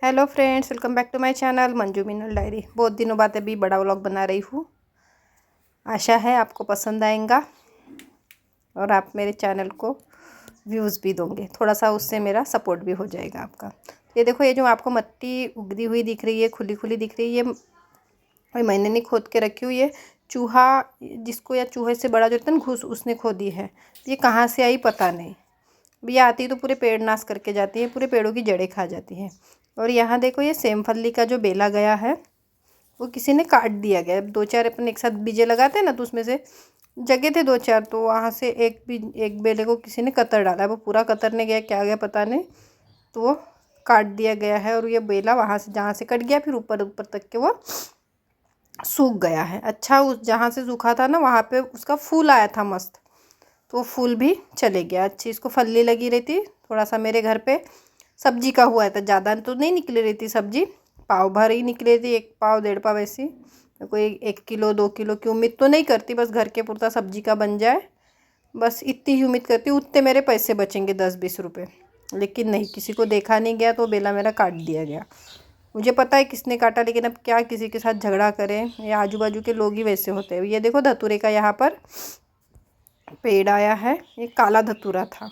Hello friends, welcome back to my channel Manju Minal diary. बहुत दिनों बाद अभी बड़ा व्लॉग बना रही हूँ। आशा है आपको पसंद आएगा और आप मेरे चैनल को व्यूज़ भी दोगे, थोड़ा सा उससे मेरा सपोर्ट भी हो जाएगा आपका। ये देखो, ये जो आपको मिट्टी उगदी हुई दिख रही है, खुली खुली दिख रही है, ये मैंने नहीं खोद के रखी हुई है। चूहा जिसको, या चूहे से बड़ा जो होता है ना, घूस, उसने खोदी है। ये कहाँ से आई पता नहीं। ये आती तो पूरे पेड़ नाश करके जाती है, पूरे पेड़ों की जड़ें खा जाती हैं। और यहाँ देखो, ये सेम फल्ली का जो बेला गया है वो किसी ने काट दिया गया। दो चार अपन एक साथ बीजे लगाते हैं ना, तो उसमें से जगह थे दो चार, तो वहाँ से एक बेले को किसी ने कतर डाला है। वो पूरा कतरने गया, क्या गया पता नहीं, तो वो काट दिया गया है। और ये बेला वहाँ से, जहाँ से कट गया, फिर ऊपर ऊपर तक के वो सूख गया है। अच्छा, उस जहाँ से सूखा था ना, वहाँ पे उसका फूल आया था मस्त, तो वो फूल भी चले गया। अच्छी इसको फल्ली लगी रही थी। थोड़ा सा मेरे घर पे सब्जी का हुआ था, ज़्यादा तो नहीं निकली रही थी सब्जी, पाव भर ही निकली थी, 1 पाव 1.5 पाव ऐसी। कोई 1 किलो 2 किलो की उम्मीद तो नहीं करती, बस घर के पुरता सब्जी का बन जाए, बस इतनी ही उम्मीद करती हूँ। उतने मेरे पैसे बचेंगे 10-20 रुपये। लेकिन नहीं, किसी को देखा नहीं गया, तो बेला मेरा काट दिया गया। मुझे पता है किसने काटा, लेकिन अब क्या किसी के साथ झगड़ा करें, या आजू बाजू के लोग ही वैसे होते हैं। ये देखो, धतूरे का यहाँ पर पेड़ आया है, ये काला धतूरा था।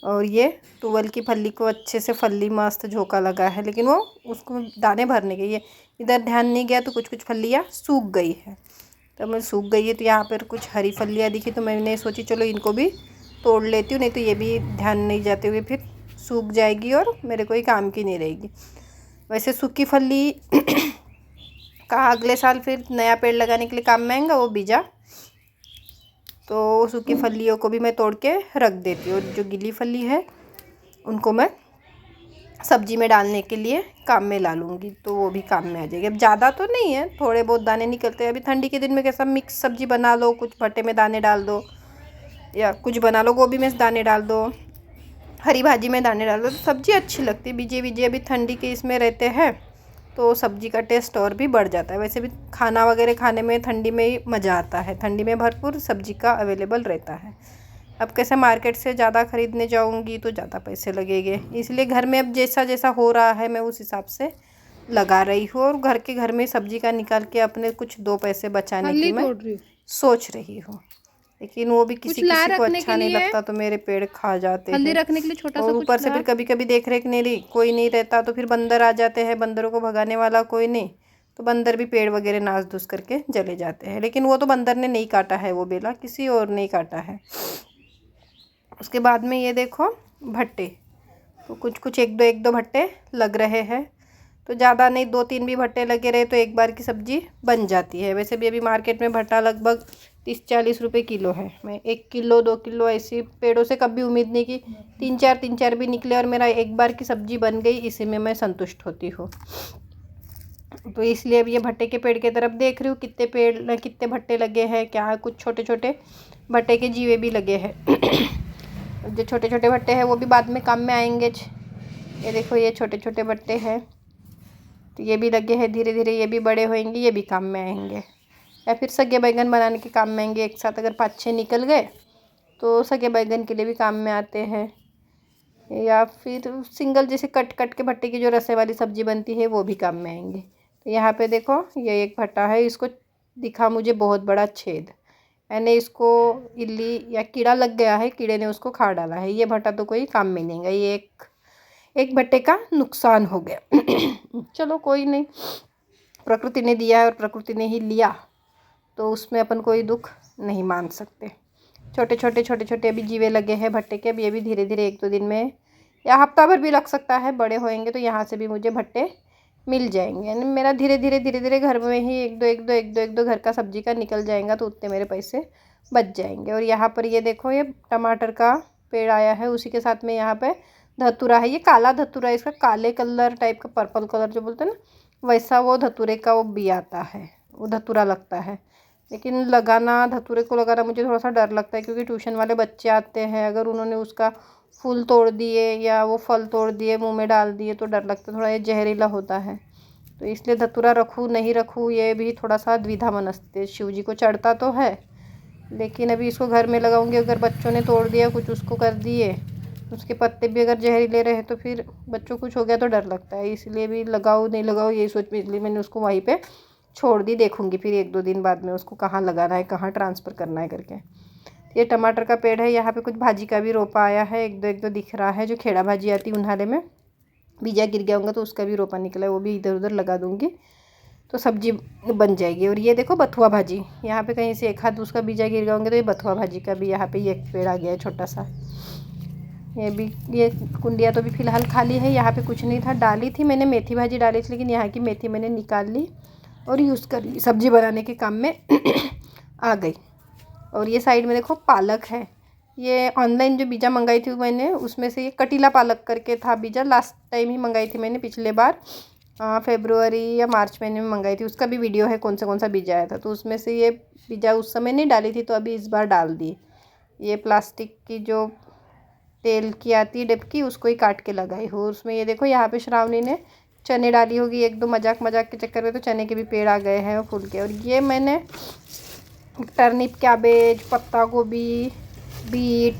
और ये तुवल की फल्ली को अच्छे से फल्ली मस्त झोंका लगा है, लेकिन वो उसको दाने भरने के, ये इधर ध्यान नहीं गया, तो कुछ कुछ फल्लियाँ सूख गई है। तो मैं सूख गई है, तो यहाँ पर कुछ हरी फल्लियाँ दिखी, तो मैंने सोची चलो इनको भी तोड़ लेती हूँ, नहीं तो ये भी ध्यान नहीं जाते हुए फिर सूख जाएगी और मेरे कोई काम की नहीं रहेगी। वैसे सूखी फल्ली का अगले साल फिर नया पेड़ लगाने के लिए काम में आएगा वो बीजा, तो सूखी फलियों को भी मैं तोड़ के रख देती हूँ। जो गीली फली है उनको मैं सब्जी में डालने के लिए काम में ला लूँगी, तो वो भी काम में आ जाएगी। अब ज़्यादा तो नहीं है, थोड़े बहुत दाने निकलते हैं। अभी ठंडी के दिन में कैसा मिक्स सब्जी बना लो, कुछ भट्टे में दाने डाल दो, या कुछ बना लो, गोभी में दाने डाल दो, हरी भाजी में दाने डाल दो, तो सब्ज़ी अच्छी लगती है। बीजे बीजे अभी ठंडी के इसमें रहते हैं, तो सब्ज़ी का टेस्ट और भी बढ़ जाता है। वैसे भी खाना वगैरह खाने में ठंडी में ही मज़ा आता है, ठंडी में भरपूर सब्ज़ी का अवेलेबल रहता है। अब कैसे मार्केट से ज़्यादा ख़रीदने जाऊंगी तो ज़्यादा पैसे लगेंगे, इसलिए घर में अब जैसा जैसा हो रहा है मैं उस हिसाब से लगा रही हूँ। और घर में सब्ज़ी का निकाल के अपने कुछ 2 पैसे बचाने की मैं सोच रही हूँ। लेकिन वो भी किसी किसी को अच्छा नहीं लगता, तो मेरे पेड़ खा जाते हैं। रखने के लिए छोटा सा और ऊपर से फिर कभी कभी देख रेख नहीं कोई नहीं रहता, तो फिर बंदर आ जाते हैं। बंदरों को भगाने वाला कोई नहीं, तो बंदर भी पेड़ वगैरह नाश धुस करके चले जाते हैं। लेकिन वो तो बंदर ने नहीं काटा है, वो बेला किसी और ने काटा है। उसके बाद में ये देखो भट्टे, तो कुछ कुछ एक दो भट्टे लग रहे हैं, तो ज़्यादा नहीं, 2-3 भी भट्टे लगे रहे तो एक बार की सब्ज़ी बन जाती है। वैसे भी अभी मार्केट में भट्टा लगभग 30-40 रुपये किलो है। मैं 1 किलो 2 किलो ऐसी पेड़ों से कभी उम्मीद नहीं की, 3-4 भी निकले और मेरा एक बार की सब्ज़ी बन गई, इसी में मैं संतुष्ट होती हूँ। तो इसलिए अब ये भट्टे के पेड़ की तरफ देख रही हूँ, कितने भट्टे लगे हैं, क्या कुछ छोटे छोटे भट्टे के जीवे भी लगे हैं। जो छोटे छोटे भट्टे हैं वो भी बाद में काम में आएंगे। ये देखो, ये छोटे छोटे भट्टे हैं, तो ये भी लगे हैं, धीरे धीरे ये भी बड़े होंगे, ये भी काम में आएंगे। या फिर सगे बैगन बनाने के काम में आएंगे। एक साथ अगर 5-6 निकल गए तो सगे बैगन के लिए भी काम में आते हैं। या फिर सिंगल जैसे कट कट के भट्टे की जो रसे वाली सब्ज़ी बनती है वो भी काम में आएंगे। तो यहाँ पे देखो, ये एक भट्टा है, इसको दिखा मुझे बहुत बड़ा छेद, मैंने इसको इल्ली या कीड़ा लग गया है, कीड़े ने उसको खा डाला है। ये भट्टा तो कोई काम में नहीं है, ये एक भट्टे का नुकसान हो गया। चलो कोई नहीं, प्रकृति ने दिया है और प्रकृति ने ही लिया, तो उसमें अपन कोई दुख नहीं मान सकते। छोटे छोटे अभी जीवे लगे हैं भट्टे के। अभी ये भी धीरे धीरे 1-2 दिन में, या हफ्ता भर भी लग सकता है, बड़े होएंगे तो यहाँ से भी मुझे भट्टे मिल जाएंगे। यानी मेरा धीरे धीरे घर में ही एक दो घर का सब्जी का निकल जाएगा, तो उतने मेरे पैसे बच जाएंगे। और यहाँ पर ये देखो, ये टमाटर का पेड़ आया है, उसी के साथ में यहाँ पे धतूरा है। ये काला धतूरा है, इसका काले कलर टाइप का, पर्पल कलर जो बोलते हैं ना, वैसा वो धतूरे का वो बी आता है, वो धतूरा लगता है। लेकिन धतूरे को लगाना मुझे थोड़ा सा डर लगता है, क्योंकि ट्यूशन वाले बच्चे आते हैं, अगर उन्होंने उसका फूल तोड़ दिए या वो फल तोड़ दिए, मुंह में डाल दिए, तो डर लगता है, थोड़ा ये जहरीला होता है। तो इसलिए धतूरा रखूँ नहीं रखूँ, ये भी थोड़ा सा द्विधा मनस्ती है। शिव जी को चढ़ता तो है, लेकिन अभी इसको घर में लगाऊंगी, अगर बच्चों ने तोड़ दिया, कुछ उसको कर दिए, उसके पत्ते भी अगर जहरीले रहे तो फिर बच्चों को कुछ हो गया तो डर लगता है, इसलिए भी लगाओ नहीं लगाओ यही सोच में, इसलिए मैंने उसको वहीं पे छोड़ दी। देखूंगी फिर 1-2 दिन बाद में उसको कहाँ लगाना है, कहाँ ट्रांसफ़र करना है करके। ये टमाटर का पेड़ है, यहाँ पे कुछ भाजी का भी रोपा आया है, एक दो दिख रहा है। जो खेड़ा भाजी आती है उन्हारे में, बीजा गिर गया होगा तो उसका भी रोपा निकला है, वो भी इधर उधर लगा दूँगी तो सब्जी बन जाएगी। और ये देखो बथुआ भाजी, यहाँ पे कहीं से एक हाथ उसका बीजा गिर गया होंगे तो ये बथुआ भाजी का भी यहाँ पे ये पेड़ आ गया है छोटा सा। ये कुंडिया तो भी फ़िलहाल खाली है, यहाँ पे कुछ नहीं था। डाली थी मैंने मेथी भाजी डाली थी, लेकिन यहाँ की मेथी मैंने निकाल ली और यूज़ कर ली, सब्जी बनाने के काम में आ गई। और ये साइड में देखो पालक है, ये ऑनलाइन जो बीजा मंगाई थी मैंने उसमें से ये कटीला पालक करके था बीजा, लास्ट टाइम ही मंगाई थी मैंने, पिछले बार फेब्रुआरी या मार्च महीने में मंगाई थी। उसका भी वीडियो है कौन सा बीजा आया था, तो उसमें से ये बीजा उस समय नहीं डाली थी तो अभी इस बार डाल दी। ये प्लास्टिक की जो तेल की आती है डबकी, उसको ही काट के लगाई हूँ उसमें। ये देखो यहाँ पे श्रावणी ने चने डाली होगी, 1-2 मजाक के चक्कर में तो चने के भी पेड़ आ गए हैं फूल के। और ये मैंने टर्निप, कैबेज, पत्ता गोभी, बीट,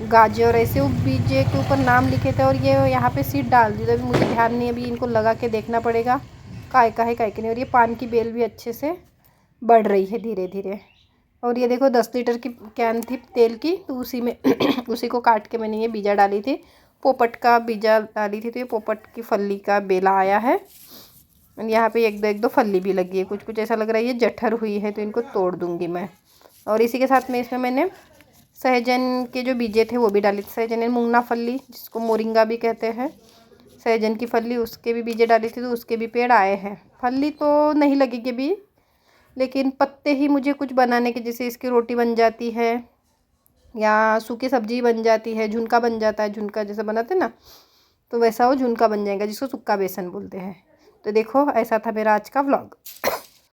गाजर ऐसे बीजे के ऊपर नाम लिखे थे और ये यहाँ पे सीड डाल दी। तो अभी मुझे ध्यान नहीं, अभी इनको लगा के देखना पड़ेगा काय का है काय के नहीं। और ये पान की बेल भी अच्छे से बढ़ रही है धीरे धीरे। और ये देखो 10 लीटर की कैन थी तेल की, तो उसी में उसी को काट के मैंने ये बीजा डाली थी, पोपट का बीजा डाली थी। तो ये पोपट की फली का बेला आया है। यहाँ पे एक दो फली भी लगी है, कुछ कुछ ऐसा लग रहा है ये जठर हुई है, तो इनको तोड़ दूँगी मैं। और इसी के साथ में इसमें मैंने सहजन के जो बीजे थे वो भी डाली थी, सहजन मुंगना फली जिसको मोरिंगा भी कहते हैं, सहजन की फली, उसके भी बीजे डाली थी, तो उसके भी पेड़ आए हैं। फली तो नहीं लगेगी भी, लेकिन पत्ते ही मुझे कुछ बनाने के, जैसे इसकी रोटी बन जाती है या सूखी सब्जी बन जाती है, झुनका बन जाता है, झुनका जैसे बनाते हैं ना, तो वैसा वो झुनका बन जाएगा जिसको सुक्का बेसन बोलते हैं। तो देखो ऐसा था मेरा आज का व्लॉग।